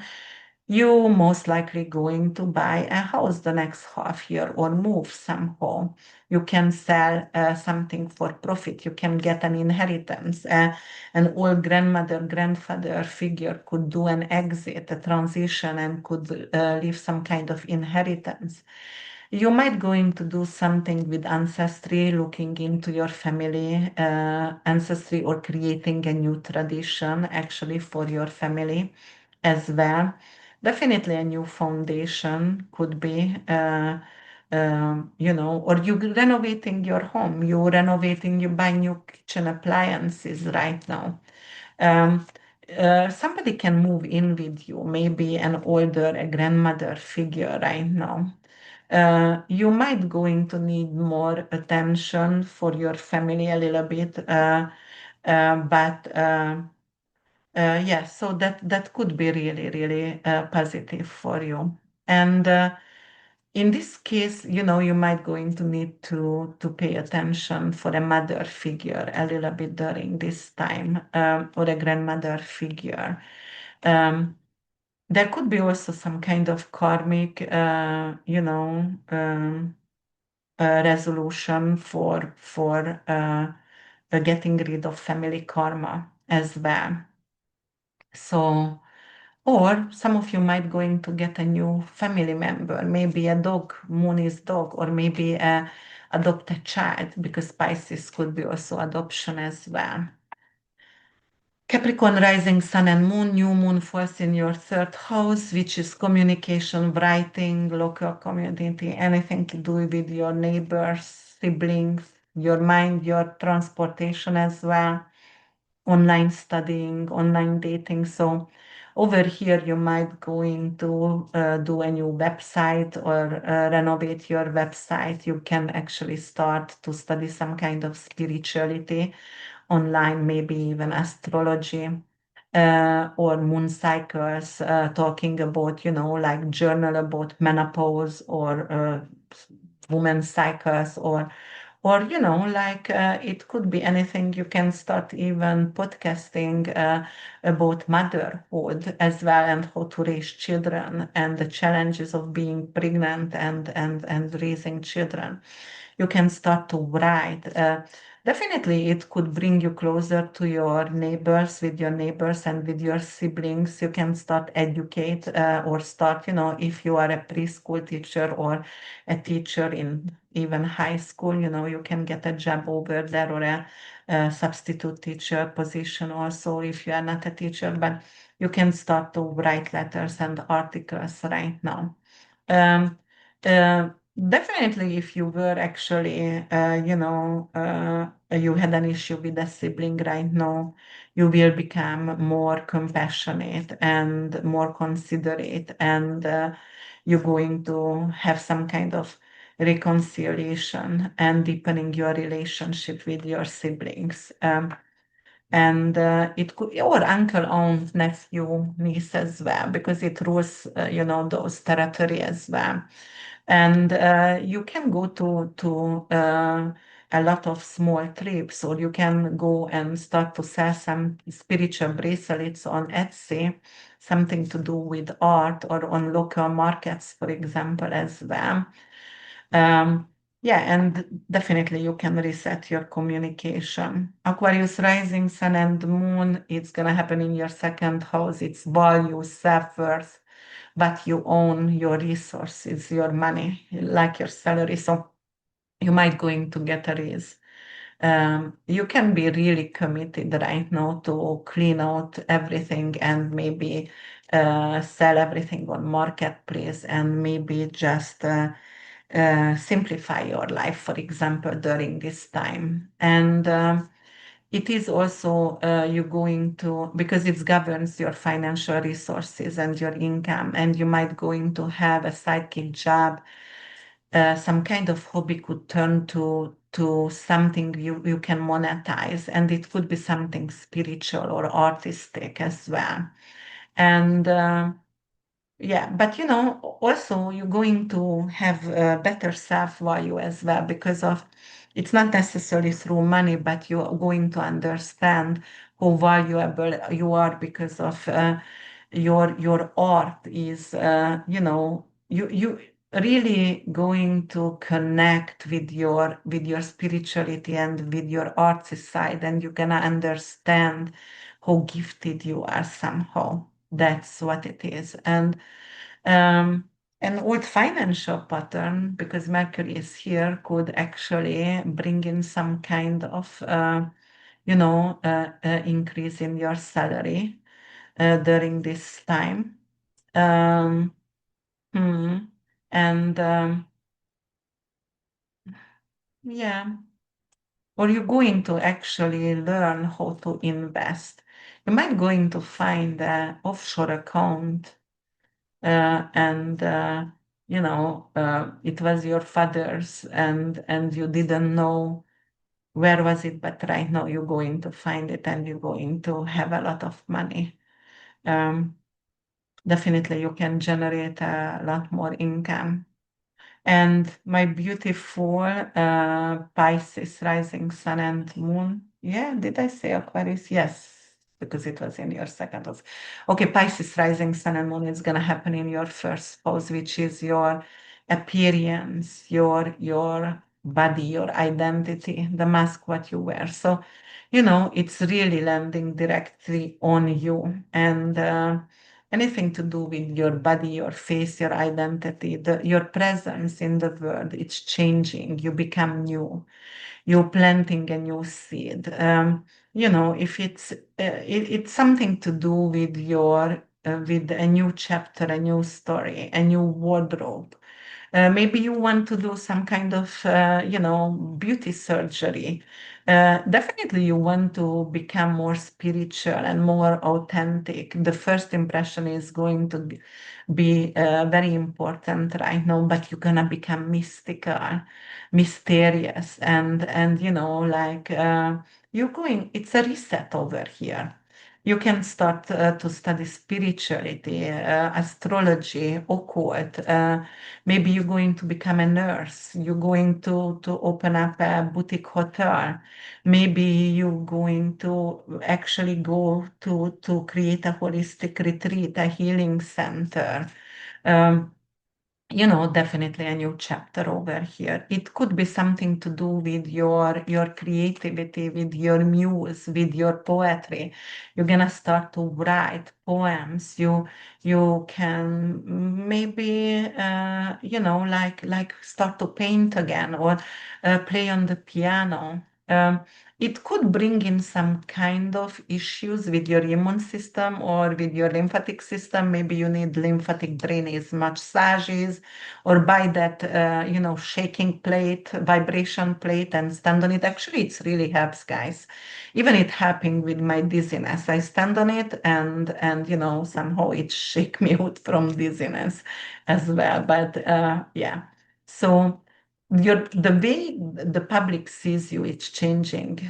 You most likely going to buy a house the next half year or move somehow. You can sell something for profit. You can get an inheritance. An old grandmother, grandfather figure could do an exit, a transition, and could leave some kind of inheritance. You might going to do something with ancestry, looking into your family ancestry or creating a new tradition actually for your family as well. Definitely a new foundation could be, or you renovating your home, you renovating, you buy new kitchen appliances right now. Um, Somebody can move in with you, maybe an older, a grandmother figure right now. You might going to need more attention for your family a little bit, but yeah, so that could be really, really positive for you. And in this case, you might going to need to pay attention for a mother figure a little bit during this time, or a grandmother figure. Um, there could be also some kind of karmic, resolution for getting rid of family karma as well. So, or some of you might going to get a new family member, maybe a dog, Mooni's dog, or maybe adopt a child, because Pisces could be also adoption as well. Capricorn rising sun and moon, new moon falls in your third house, which is communication, writing, local community, anything to do with your neighbors, siblings, your mind, your transportation as well, online studying, online dating. So over here, you might going to do a new website or renovate your website. You can actually start to study some kind of spirituality online, maybe even astrology. or moon cycles, talking about, like journal about menopause or women's cycles or like it could be anything. You can start even podcasting about motherhood as well and how to raise children and the challenges of being pregnant and raising children. You can start to write. Definitely, it could bring you closer to your neighbors, with your neighbors and with your siblings. You can start educate or start, if you are a preschool teacher or a teacher in even high school, you can get a job over there or a substitute teacher position also if you are not a teacher, but you can start to write letters and articles right now. Um, uh, Definitely, if you were actually, you had an issue with a sibling right now, you will become more compassionate and more considerate, and you're going to have some kind of reconciliation and deepening your relationship with your siblings. And it could your uncle, aunt, nephew, niece as well, because it rules, those territory as well. And you can go to a lot of small trips, or you can go and start to sell some spiritual bracelets on Etsy, something to do with art, or on local markets, for example, as well. Um, yeah, and definitely you can reset your communication. Aquarius rising, sun and moon, it's gonna happen in your second house. It's value, self-worth, but you own your resources, your money, like your salary. So you might going to get a raise. You can be really committed right now to clean out everything and maybe sell everything on marketplace and maybe just simplify your life, for example, during this time. And it is also you going to, because it governs your financial resources and your income, and you might going to have a sidekick job. Some kind of hobby could turn to something you can monetize, and it could be something spiritual or artistic as well. And yeah, but also you're going to have a better self-value as well because of it's not necessarily through money, but you're going to understand how valuable you are because of your art is you really going to connect with your spirituality and with your artsy side, and you're gonna understand how gifted you are somehow. That's what it is. Um, an old financial pattern, because Mercury is here, could actually bring in some kind of, increase in your salary during this time. Um, hmm, and yeah, or you're going to actually learn how to invest. You might going to find an offshore account and it was your father's and you didn't know where was it, but right now you're going to find it and you're going to have a lot of money. um, Definitely you can generate a lot more income. And my beautiful Pisces rising sun and moon. Yeah, did I say Aquarius? Yes, because it was in your second house. Okay, Pisces rising sun and moon is gonna happen in your first house, which is your appearance, your body, your identity, the mask what you wear. So, it's really landing directly on you. And anything to do with your body, your face, your identity, your presence in the world, it's changing. You become new. You're planting a new seed. If it's something to do with with a new chapter, a new story, a new wardrobe. Maybe you want to do some kind of, beauty surgery. Definitely, you want to become more spiritual and more authentic. The first impression is going to be very important right now, but you're gonna become mystical, mysterious, and like you're going. It's a reset over here. You can start to study spirituality, astrology, occult. Maybe you're going to become a nurse. You're going to open up a boutique hotel. Maybe you're going to actually go to create a holistic retreat, a healing center. Um, definitely a new chapter over here. It could be something to do with your creativity, with your muse, with your poetry. You're gonna start to write poems. You can maybe like start to paint again or play on the piano. It could bring in some kind of issues with your immune system or with your lymphatic system. Maybe you need lymphatic drainage massages or buy that, shaking plate, vibration plate and stand on it. Actually, it really helps, guys. Even it helping with my dizziness. I stand on it and somehow it shake me out from dizziness as well. But yeah, so the way the public sees you it's changing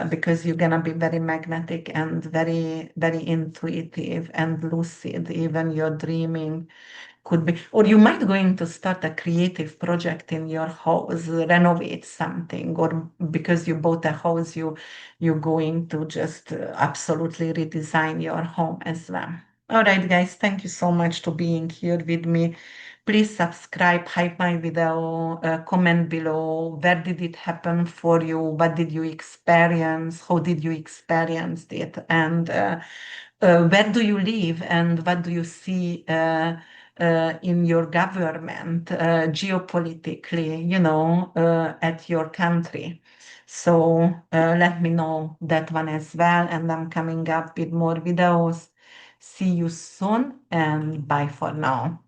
because you're gonna be very magnetic and very very intuitive and lucid. Even your dreaming could be, or you might going to start a creative project in your house, renovate something, or because you bought a house, you're going to just absolutely redesign your home as well. All right, guys, thank you so much for being here with me. Please subscribe, hype my video, comment below. Where did it happen for you? What did you experience? How did you experience it? And where do you live? And what do you see in your government, geopolitically, at your country? So let me know that one as well. And I'm coming up with more videos. See you soon and bye for now.